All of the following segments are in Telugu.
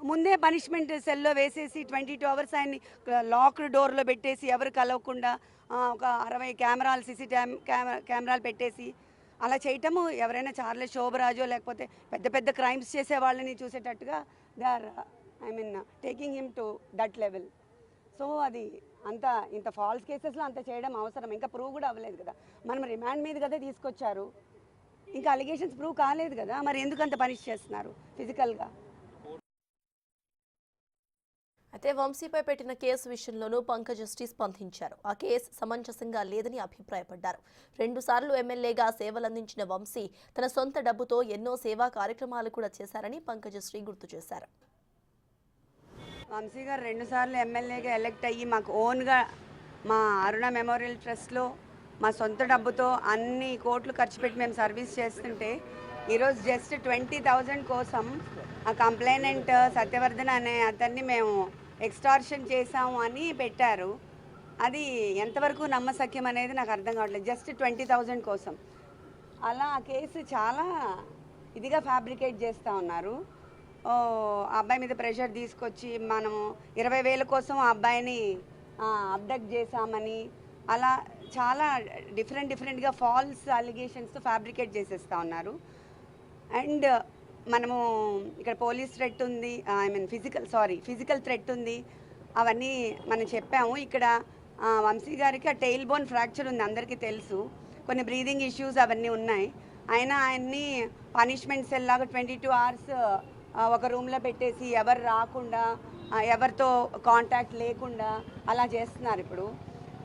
ముందే పనిష్మెంట్ సెల్లో వేసేసి 22 అవర్స్ ఆయన్ని లాక్డ్ డోర్లో పెట్టేసి ఎవరు కలవకుండా ఒక 60 కెమెరాలు కెమెరాలు పెట్టేసి అలా చేయటము ఎవరైనా చార్లెస్ శోభరాజో లేకపోతే పెద్ద పెద్ద క్రైమ్స్ చేసే వాళ్ళని చూసేటట్టుగా they are taking him to that level. So అది అంత ఇంత ఫాల్స్ కేసెస్లో అంత చేయడం అవసరం? ఇంకా ప్రూవ్ కూడా అవ్వలేదు కదా, మనం రిమాండ్ మీద కదా తీసుకొచ్చారు, ఇంకా అలిగేషన్స్ ప్రూవ్ కాలేదు కదా, మరి ఎందుకు అంత పనిష్ చేస్తున్నారు ఫిజికల్గా? అయితే వంశీపై పెట్టిన కేసు విషయంలోనూ పంకజశ్రీ స్పందించారు. ఆ కేసు సమంజసంగా లేదని అభిప్రాయపడ్డారు. 2 సార్లు ఎమ్మెల్యేగా సేవలందించిన వంశీ తన సొంత డబ్బుతో ఎన్నో సేవా కార్యక్రమాలు కూడా చేశారని పంకజశ్రీ గుర్తు చేశారు. వంశీ గారు 2 సార్లు ఎమ్మెల్యేగా ఎలక్ట్ అయ్యి మాకు ఓన్గా మా అరుణ మెమోరియల్ ట్రస్ట్లో మా సొంత డబ్బుతో అన్ని కోట్లు ఖర్చు పెట్టి మేము సర్వీస్ చేస్తుంటే ఈరోజు జస్ట్ 20,000 కోసం ఆ కంప్లైనెంట్ సత్యవర్ధన్ అనే అతన్ని మేము ఎక్స్టార్షన్ చేసాము అని పెట్టారు. అది ఎంతవరకు నమ్మశక్యం అనేది నాకు అర్థం కావట్లేదు. జస్ట్ 20,000 కోసం అలా ఆ కేసు చాలా ఇదిగా ఫ్యాబ్రికేట్ చేస్తూ ఉన్నారు. ఆ అబ్బాయి మీద ప్రెషర్ తీసుకొచ్చి మనము 20,000 కోసం ఆ అబ్బాయిని అబ్డక్ట్ చేశామని అలా చాలా డిఫరెంట్గా ఫాల్స్ అలిగేషన్స్ ఫ్యాబ్రికేట్ చేసేస్తూ ఉన్నారు. అండ్ మనము ఇక్కడ పోలీస్ థ్రెట్ ఉంది, ఫిజికల్ థ్రెట్ ఉంది, అవన్నీ మనం చెప్పాము. ఇక్కడ వంశీ గారికి ఆ టెయిల్ బోన్ ఫ్రాక్చర్ ఉంది, అందరికీ తెలుసు, కొన్ని బ్రీదింగ్ ఇష్యూస్ అవన్నీ ఉన్నాయి. అయినా ఆయన్ని పనిష్మెంట్ సెల్ లాగా 22 అవర్స్ ఒక రూమ్లో పెట్టేసి ఎవరు రాకుండా ఎవరితో కాంటాక్ట్ లేకుండా అలా చేస్తున్నారు. ఇప్పుడు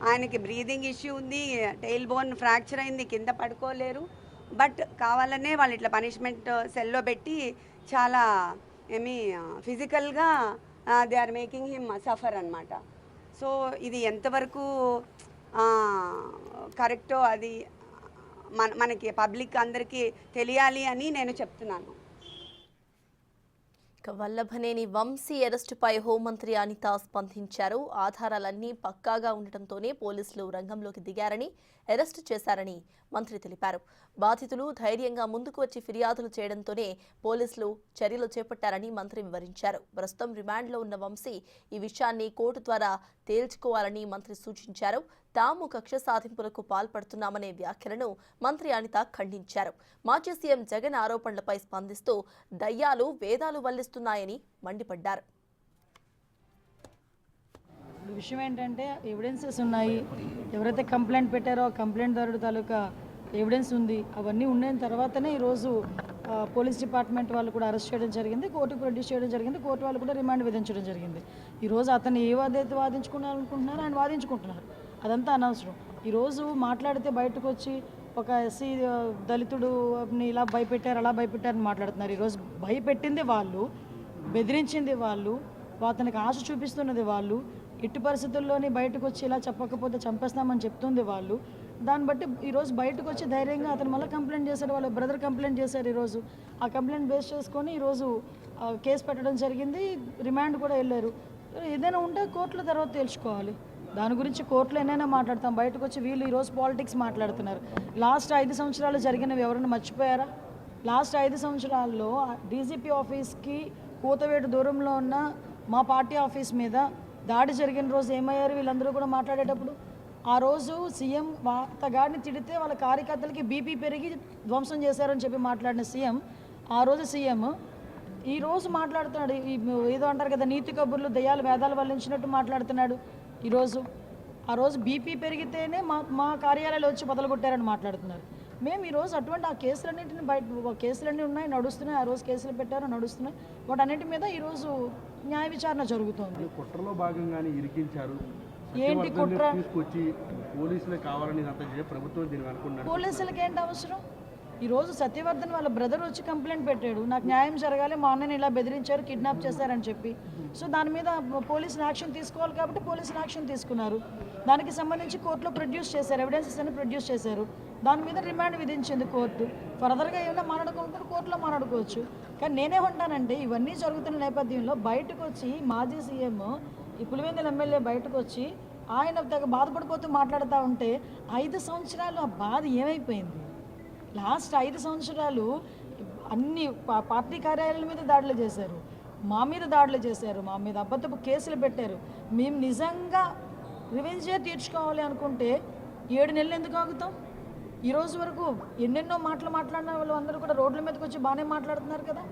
ఆయనకి బ్రీదింగ్ ఇష్యూ ఉంది, టెయిల్ బోన్ ఫ్రాక్చర్ అయింది, కింద పడుకోలేరు. బట్ కావాలనే వాళ్ళు ఇట్లా పనిష్మెంట్ సెల్లో పెట్టి చాలా ఫిజికల్గా they are making him suffer అనమాట. సో ఇది ఎంతవరకు కరెక్టో అది మనకి పబ్లిక్ అందరికీ తెలియాలి అని నేను చెప్తున్నాను. వల్లభనేని వంశీ అరెస్టుపై హోంమంత్రి అనిత స్పందించారు. ఆధారాలన్నీ పక్కాగా ఉండటంతోనే పోలీసులు రంగంలోకి దిగారని, అరెస్టు చేశారని మంత్రి తెలిపారు. బాధితులు ధైర్యంగా ముందుకు వచ్చి ఫిర్యాదులు చేయడంతోనే పోలీసులు చర్యలు చేపట్టారని మంత్రి వివరించారు. ప్రస్తుతం రిమాండ్లో ఉన్న వంశీ ఈ విషయాన్ని కోర్టు ద్వారా తేల్చుకోవాలని మంత్రి సూచించారు. తాము కక్ష సాధింపులకు పాల్పడుతున్నామనే వ్యాఖ్యలను మంత్రి అనిత ఖండించారు. మాజీ సీఎం జగన్ ఆరోపణలపై స్పందిస్తూ దయ్యాలు వేదాలు వల్లిస్తున్నాయని మండిపడ్డారు. విషయం ఏంటంటే ఎవిడెన్సెస్ ఉన్నాయి, ఎవరైతే కంప్లైంట్ పెట్టారో కంప్లైంట్ దారుడు తాలూకా ఎవిడెన్స్ ఉంది, అవన్నీ ఉన్న తర్వాతనే ఈరోజు పోలీస్ డిపార్ట్మెంట్ వాళ్ళు కూడా అరెస్ట్ చేయడం జరిగింది, కోర్టుకు ప్రొడ్యూస్ చేయడం జరిగింది, కోర్టు వాళ్ళు కూడా రిమాండ్ విధించడం జరిగింది. ఈరోజు అతను ఏ వాదైతే వాదించుకున్నారనుకుంటున్నారో ఆయన వాదించుకుంటున్నారు, అదంతా అనవసరం. ఈరోజు మాట్లాడితే బయటకు వచ్చి ఒక ఎస్సీ దళితుడుని ఇలా భయపెట్టారు అలా భయపెట్టారని మాట్లాడుతున్నారు. ఈరోజు భయపెట్టింది వాళ్ళు, బెదిరించింది వాళ్ళు, అతనికి ఆశ చూపిస్తున్నది వాళ్ళు, ఎట్టి పరిస్థితుల్లోని బయటకు వచ్చి ఇలా చెప్పకపోతే చంపేస్తామని చెప్తుంది వాళ్ళు. దాన్ని బట్టి ఈరోజు బయటకు వచ్చి ధైర్యంగా అతను మళ్ళీ కంప్లైంట్ చేశారు, వాళ్ళ బ్రదర్ కంప్లైంట్ చేశారు. ఈరోజు ఆ కంప్లైంట్ బేస్ చేసుకొని ఈరోజు కేసు పెట్టడం జరిగింది, రిమాండ్ కూడా వెళ్ళారు. ఏదైనా ఉంటే కోర్టుల తర్వాత తెలుసుకోవాలి, దాని గురించి కోర్టులో ఏదైనా మాట్లాడతాం. బయటకు వచ్చి వీళ్ళు ఈరోజు పాలిటిక్స్ మాట్లాడుతున్నారు. లాస్ట్ 5 సంవత్సరాలు జరిగినవి ఎవరైనా మర్చిపోయారా? లాస్ట్ 5 సంవత్సరాల్లో డీజీపీ ఆఫీస్కి కూతవేటు దూరంలో ఉన్న మా పార్టీ ఆఫీస్ మీద దాడి జరిగిన రోజు ఏమయ్యారు వీళ్ళందరూ కూడా మాట్లాడేటప్పుడు? ఆ రోజు సీఎం అతగాడిని తిడితే వాళ్ళ కార్యకర్తలకి బీపీ పెరిగి ధ్వంసం చేశారని చెప్పి మాట్లాడిన సీఎం, ఆ రోజు సీఎం ఈరోజు మాట్లాడుతున్నాడు, ఏదో అంటారు కదా నీతి కబుర్లు దయ్యాలు వేదాలు వల్లించినట్టు మాట్లాడుతున్నాడు. ఈరోజు ఆ రోజు బీపీ పెరిగితేనే మా కార్యాలయాలు వచ్చి బదలగొట్టారని మాట్లాడుతున్నారు. మేము ఈరోజు అటువంటి ఆ కేసులన్నింటినీ కేసులన్నీ ఉన్నాయి, నడుస్తున్నాయి. ఆ రోజు కేసులు పెట్టారు, నడుస్తున్నాయి. వాటన్నిటి మీద ఈరోజు న్యాయ విచారణ జరుగుతోంది. కుట్రలో భాగంగానే ఇరికించారు. ఏంటి కుట్ర? పోలీసులకి ఏంటి అవసరం? ఈరోజు సత్యవర్ధన్ వాళ్ళ బ్రదర్ వచ్చి కంప్లైంట్ పెట్టాడు, నాకు న్యాయం జరగాలి, మా అన్నని ఇలా బెదిరించారు, కిడ్నాప్ చేశారని చెప్పి. సో దాని మీద పోలీసులు యాక్షన్ తీసుకోవాలి కాబట్టి పోలీసులు యాక్షన్ తీసుకున్నారు. దానికి సంబంధించి కోర్టులో ప్రొడ్యూస్ చేశారు, ఎవిడెన్సెస్ అన్ని ప్రొడ్యూస్ చేశారు. దాని మీద రిమాండ్ విధించింది కోర్టు. ఫర్దర్గా ఏమైనా మాట్లాడుకుంటారు కోర్టులో మాట్లాడుకోవచ్చు. కానీ నేనేమంటానంటే ఇవన్నీ జరుగుతున్న నేపథ్యంలో బయటకు వచ్చి మాజీ సీఎం ఈ పులివెందుల ఎమ్మెల్యే బయటకు వచ్చి ఆయన తెగ బాధపడిపోతూ మాట్లాడుతూ ఉంటే 5 సంవత్సరాలు ఆ బాధ ఏమైపోయింది? లాస్ట్ 5 సంవత్సరాలు అన్ని పార్టీ కార్యాలయాల మీద దాడులు చేశారు, మా మీద దాడులు చేశారు, మా మీద అబద్ధపు కేసులు పెట్టారు. మేము నిజంగా రివెంజే తీర్చుకోవాలి అనుకుంటే 7 నెలలు ఎందుకు ఆగుతాం? ఈ రోజు వరకు ఎన్నెన్నో మాటలు మాట్లాడిన వాళ్ళు అందరూ కూడా రోడ్ల మీదకి వచ్చి బాగానే మాట్లాడుతున్నారు కదా.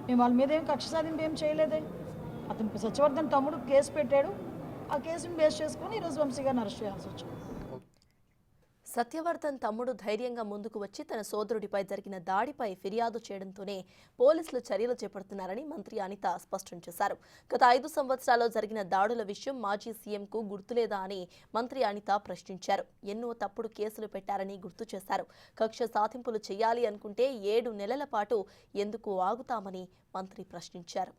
మేము వాళ్ళ మీద ఏం కక్ష సాధింపు ఏం చేయలేదే. అతను సత్యవర్ధన్ తమ్ముడు కేసు పెట్టాడు, ఆ కేసుని బేస్ చేసుకొని ఈరోజు వంశీ గారిని అరెస్ట్ చేయాల్సి వచ్చింది. సత్యవర్ధన్ తమ్ముడు ధైర్యంగా ముందుకు వచ్చి తన సోదరుడిపై జరిగిన దాడిపై ఫిర్యాదు చేయడంతోనే పోలీసులు చర్యలు చేపడుతున్నారని మంత్రి అనిత స్పష్టం చేశారు. గత 5 సంవత్సరాల్లో జరిగిన దాడుల విషయం మాజీ సీఎంకు గుర్తులేదా అని మంత్రి అనిత ప్రశ్నించారు. ఎన్నో తప్పుడు కేసులు పెట్టారని గుర్తు చేశారు. కక్ష సాధింపులు చేయాలి అనుకుంటే 7 నెలల పాటు ఎందుకు ఆగుతామని మంత్రి ప్రశ్నించారు.